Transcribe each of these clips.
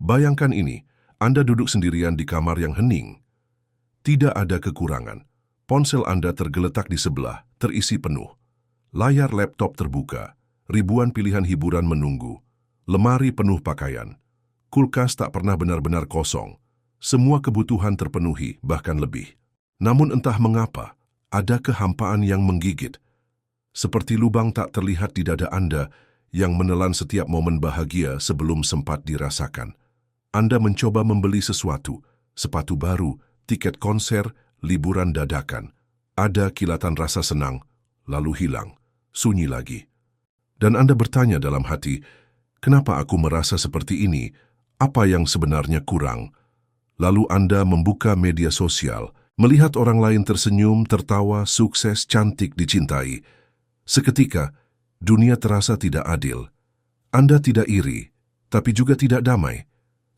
Bayangkan ini, Anda duduk sendirian di kamar yang hening. Tidak ada kekurangan. Ponsel Anda tergeletak di sebelah, terisi penuh. Layar laptop terbuka, ribuan pilihan hiburan menunggu, lemari penuh pakaian. Kulkas tak pernah benar-benar kosong. Semua kebutuhan terpenuhi, bahkan lebih. Namun entah mengapa, ada kehampaan yang menggigit. Seperti lubang tak terlihat di dada Anda yang menelan setiap momen bahagia sebelum sempat dirasakan. Anda mencoba membeli sesuatu, sepatu baru, tiket konser, liburan dadakan. Ada kilatan rasa senang, lalu hilang, sunyi lagi. Dan Anda bertanya dalam hati, kenapa aku merasa seperti ini? Apa yang sebenarnya kurang? Lalu Anda membuka media sosial, melihat orang lain tersenyum, tertawa, sukses, cantik, dicintai. Seketika, dunia terasa tidak adil. Anda tidak iri, tapi juga tidak damai.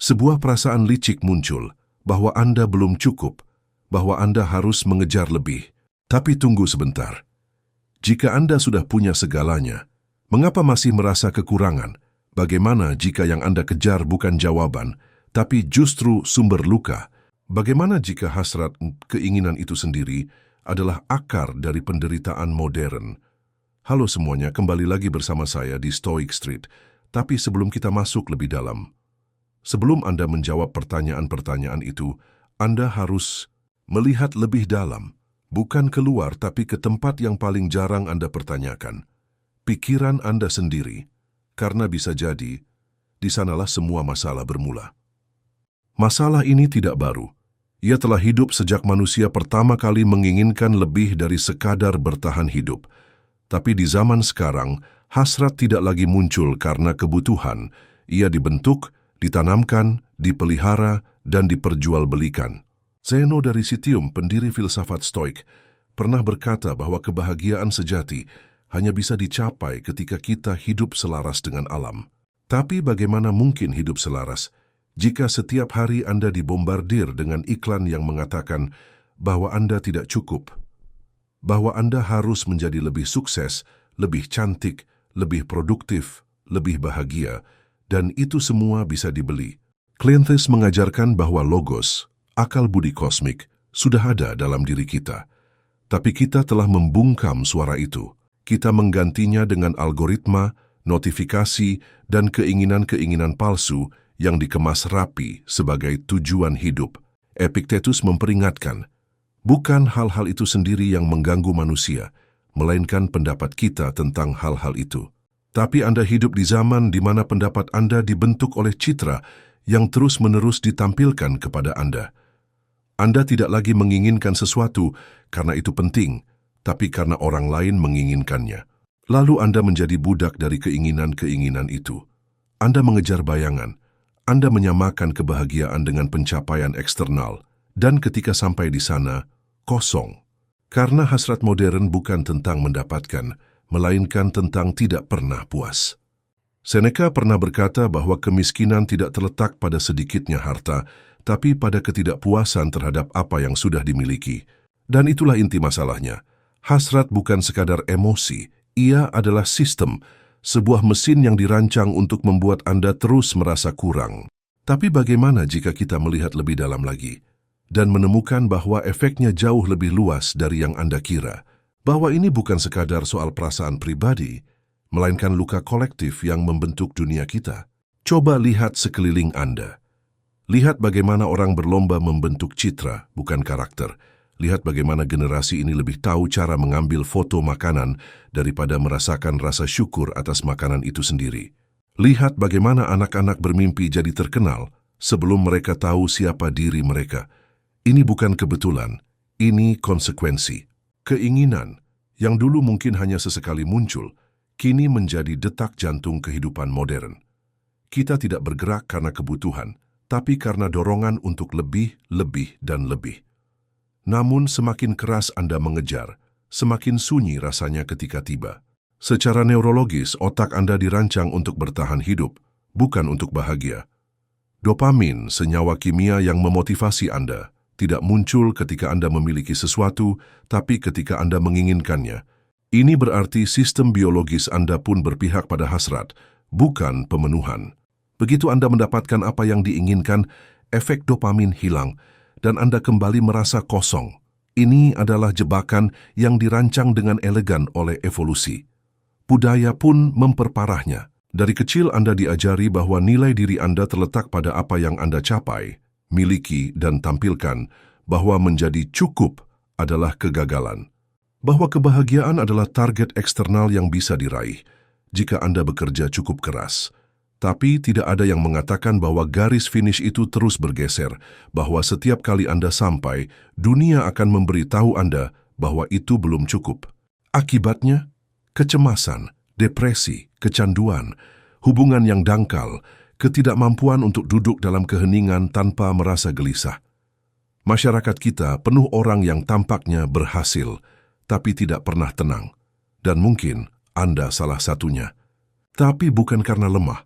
Sebuah perasaan licik muncul, bahwa Anda belum cukup, bahwa Anda harus mengejar lebih. Tapi tunggu sebentar. Jika Anda sudah punya segalanya, mengapa masih merasa kekurangan? Bagaimana jika yang Anda kejar bukan jawaban, tapi justru sumber luka? Bagaimana jika hasrat keinginan itu sendiri adalah akar dari penderitaan modern? Halo semuanya, kembali lagi bersama saya di Stoic Street. Tapi sebelum kita masuk lebih dalam, sebelum Anda menjawab pertanyaan-pertanyaan itu, Anda harus melihat lebih dalam, bukan keluar tapi ke tempat yang paling jarang Anda pertanyakan. Pikiran Anda sendiri, karena bisa jadi, di sanalah semua masalah bermula. Masalah ini tidak baru. Ia telah hidup sejak manusia pertama kali menginginkan lebih dari sekadar bertahan hidup. Tapi di zaman sekarang, hasrat tidak lagi muncul karena kebutuhan. Ia dibentuk, ditanamkan, dipelihara, dan diperjualbelikan. Zeno dari Citium, pendiri filsafat Stoik, pernah berkata bahwa kebahagiaan sejati hanya bisa dicapai ketika kita hidup selaras dengan alam. Tapi bagaimana mungkin hidup selaras jika setiap hari Anda dibombardir dengan iklan yang mengatakan bahwa Anda tidak cukup, bahwa Anda harus menjadi lebih sukses, lebih cantik, lebih produktif, lebih bahagia, dan itu semua bisa dibeli. Cleanthes mengajarkan bahwa logos, akal budi kosmik, sudah ada dalam diri kita. Tapi kita telah membungkam suara itu. Kita menggantinya dengan algoritma, notifikasi, dan keinginan-keinginan palsu yang dikemas rapi sebagai tujuan hidup. Epictetus memperingatkan, bukan hal-hal itu sendiri yang mengganggu manusia, melainkan pendapat kita tentang hal-hal itu. Tapi Anda hidup di zaman di mana pendapat Anda dibentuk oleh citra yang terus-menerus ditampilkan kepada Anda. Anda tidak lagi menginginkan sesuatu karena itu penting, tapi karena orang lain menginginkannya. Lalu Anda menjadi budak dari keinginan-keinginan itu. Anda mengejar bayangan. Anda menyamakan kebahagiaan dengan pencapaian eksternal. Dan ketika sampai di sana, kosong. Karena hasrat modern bukan tentang mendapatkan, melainkan tentang tidak pernah puas. Seneca pernah berkata bahwa kemiskinan tidak terletak pada sedikitnya harta, tapi pada ketidakpuasan terhadap apa yang sudah dimiliki. Dan itulah inti masalahnya. Hasrat bukan sekadar emosi, ia adalah sistem, sebuah mesin yang dirancang untuk membuat Anda terus merasa kurang. Tapi bagaimana jika kita melihat lebih dalam lagi dan menemukan bahwa efeknya jauh lebih luas dari yang Anda kira? Bahwa ini bukan sekadar soal perasaan pribadi, melainkan luka kolektif yang membentuk dunia kita. Coba lihat sekeliling Anda. Lihat bagaimana orang berlomba membentuk citra, bukan karakter. Lihat bagaimana generasi ini lebih tahu cara mengambil foto makanan daripada merasakan rasa syukur atas makanan itu sendiri. Lihat bagaimana anak-anak bermimpi jadi terkenal sebelum mereka tahu siapa diri mereka. Ini bukan kebetulan, ini konsekuensi. Keinginan, yang dulu mungkin hanya sesekali muncul, kini menjadi detak jantung kehidupan modern. Kita tidak bergerak karena kebutuhan, tapi karena dorongan untuk lebih, dan lebih. Namun semakin keras Anda mengejar, semakin sunyi rasanya ketika tiba. Secara neurologis, otak Anda dirancang untuk bertahan hidup, bukan untuk bahagia. Dopamin, senyawa kimia yang memotivasi Anda, tidak muncul ketika Anda memiliki sesuatu, tapi ketika Anda menginginkannya. Ini berarti sistem biologis Anda pun berpihak pada hasrat, bukan pemenuhan. Begitu Anda mendapatkan apa yang diinginkan, efek dopamin hilang, dan Anda kembali merasa kosong. Ini adalah jebakan yang dirancang dengan elegan oleh evolusi. Budaya pun memperparahnya. Dari kecil Anda diajari bahwa nilai diri Anda terletak pada apa yang Anda capai, miliki, dan tampilkan, bahwa menjadi cukup adalah kegagalan. Bahwa kebahagiaan adalah target eksternal yang bisa diraih jika Anda bekerja cukup keras. Tapi tidak ada yang mengatakan bahwa garis finish itu terus bergeser, bahwa setiap kali Anda sampai, dunia akan memberitahu Anda bahwa itu belum cukup. Akibatnya, kecemasan, depresi, kecanduan, hubungan yang dangkal, ketidakmampuan untuk duduk dalam keheningan tanpa merasa gelisah. Masyarakat kita penuh orang yang tampaknya berhasil, tapi tidak pernah tenang. Dan mungkin Anda salah satunya. Tapi bukan karena lemah,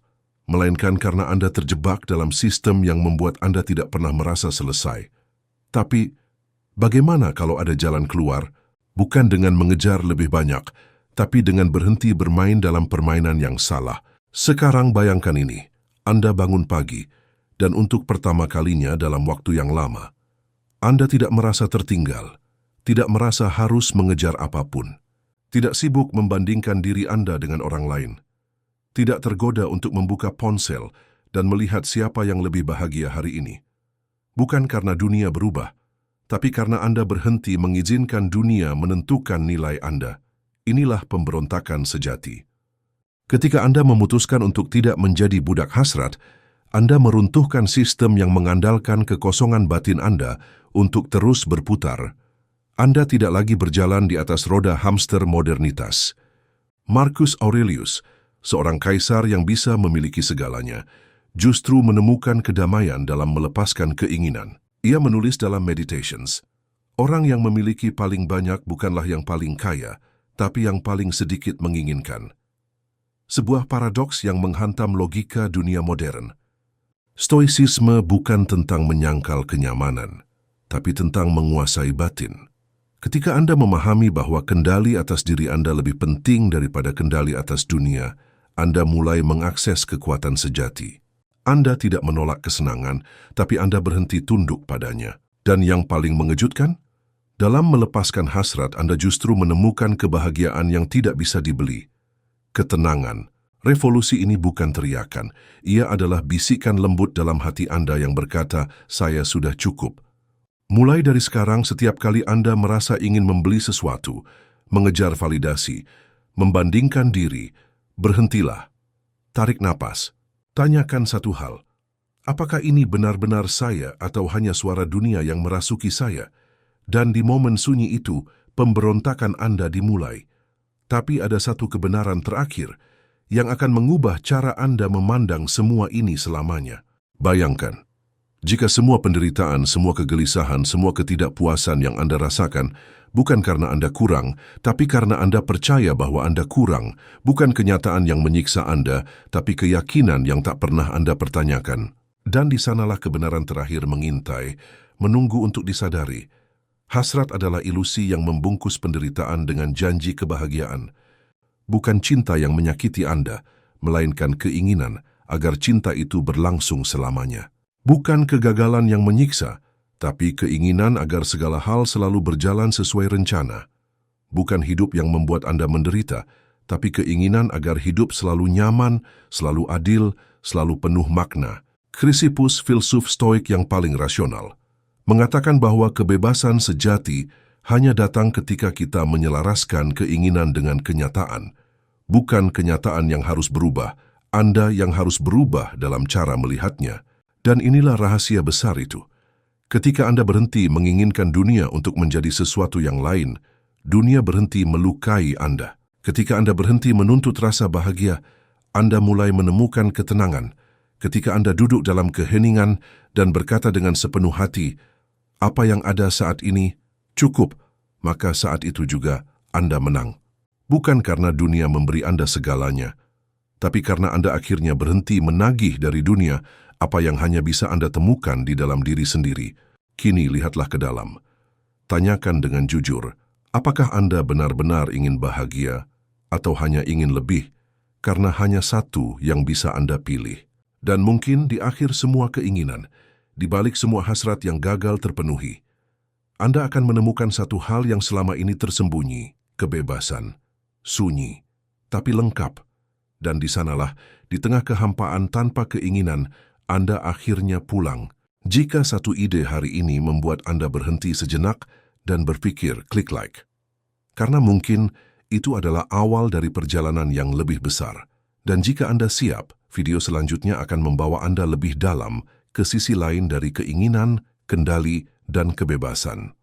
melainkan karena Anda terjebak dalam sistem yang membuat Anda tidak pernah merasa selesai. Tapi, bagaimana kalau ada jalan keluar? Bukan dengan mengejar lebih banyak, tapi dengan berhenti bermain dalam permainan yang salah. Sekarang bayangkan ini, Anda bangun pagi, dan untuk pertama kalinya dalam waktu yang lama, Anda tidak merasa tertinggal, tidak merasa harus mengejar apapun, tidak sibuk membandingkan diri Anda dengan orang lain, tidak tergoda untuk membuka ponsel dan melihat siapa yang lebih bahagia hari ini. Bukan karena dunia berubah, tapi karena Anda berhenti mengizinkan dunia menentukan nilai Anda. Inilah pemberontakan sejati. Ketika Anda memutuskan untuk tidak menjadi budak hasrat, Anda meruntuhkan sistem yang mengandalkan kekosongan batin Anda untuk terus berputar. Anda tidak lagi berjalan di atas roda hamster modernitas. Marcus Aurelius, seorang kaisar yang bisa memiliki segalanya, justru menemukan kedamaian dalam melepaskan keinginan. Ia menulis dalam Meditations, "Orang yang memiliki paling banyak bukanlah yang paling kaya, tapi yang paling sedikit menginginkan." Sebuah paradoks yang menghantam logika dunia modern. Stoicisme bukan tentang menyangkal kenyamanan, tapi tentang menguasai batin. Ketika Anda memahami bahwa kendali atas diri Anda lebih penting daripada kendali atas dunia, Anda mulai mengakses kekuatan sejati. Anda tidak menolak kesenangan, tapi Anda berhenti tunduk padanya. Dan yang paling mengejutkan, dalam melepaskan hasrat Anda justru menemukan kebahagiaan yang tidak bisa dibeli. Ketenangan. Revolusi ini bukan teriakan. Ia adalah bisikan lembut dalam hati Anda yang berkata, "Saya sudah cukup." Mulai dari sekarang, setiap kali Anda merasa ingin membeli sesuatu, mengejar validasi, membandingkan diri, berhentilah. Tarik napas. Tanyakan satu hal. Apakah ini benar-benar saya atau hanya suara dunia yang merasuki saya? Dan di momen sunyi itu, pemberontakan Anda dimulai. Tapi ada satu kebenaran terakhir yang akan mengubah cara Anda memandang semua ini selamanya. Bayangkan, jika semua penderitaan, semua kegelisahan, semua ketidakpuasan yang Anda rasakan bukan karena Anda kurang, tapi karena Anda percaya bahwa Anda kurang, bukan kenyataan yang menyiksa Anda, tapi keyakinan yang tak pernah Anda pertanyakan. Dan di sanalah kebenaran terakhir mengintai, menunggu untuk disadari. Hasrat adalah ilusi yang membungkus penderitaan dengan janji kebahagiaan. Bukan cinta yang menyakiti Anda, melainkan keinginan agar cinta itu berlangsung selamanya. Bukan kegagalan yang menyiksa, tapi keinginan agar segala hal selalu berjalan sesuai rencana. Bukan hidup yang membuat Anda menderita, tapi keinginan agar hidup selalu nyaman, selalu adil, selalu penuh makna. Chrysippus, filsuf Stoik yang paling rasional, mengatakan bahwa kebebasan sejati hanya datang ketika kita menyelaraskan keinginan dengan kenyataan. Bukan kenyataan yang harus berubah, Anda yang harus berubah dalam cara melihatnya. Dan inilah rahasia besar itu. Ketika Anda berhenti menginginkan dunia untuk menjadi sesuatu yang lain, dunia berhenti melukai Anda. Ketika Anda berhenti menuntut rasa bahagia, Anda mulai menemukan ketenangan. Ketika Anda duduk dalam keheningan dan berkata dengan sepenuh hati, "Apa yang ada saat ini cukup," maka saat itu juga Anda menang. Bukan karena dunia memberi Anda segalanya, tapi karena Anda akhirnya berhenti menagih dari dunia apa yang hanya bisa Anda temukan di dalam diri sendiri. Kini lihatlah ke dalam. Tanyakan dengan jujur, apakah Anda benar-benar ingin bahagia atau hanya ingin lebih? Karena hanya satu yang bisa Anda pilih. Dan mungkin di akhir semua keinginan, di balik semua hasrat yang gagal terpenuhi, Anda akan menemukan satu hal yang selama ini tersembunyi, kebebasan, sunyi, tapi lengkap. Dan di sanalah, di tengah kehampaan tanpa keinginan, Anda akhirnya pulang. Jika satu ide hari ini membuat Anda berhenti sejenak dan berpikir klik like, karena mungkin itu adalah awal dari perjalanan yang lebih besar. Dan jika Anda siap, video selanjutnya akan membawa Anda lebih dalam ke sisi lain dari keinginan, kendali, dan kebebasan.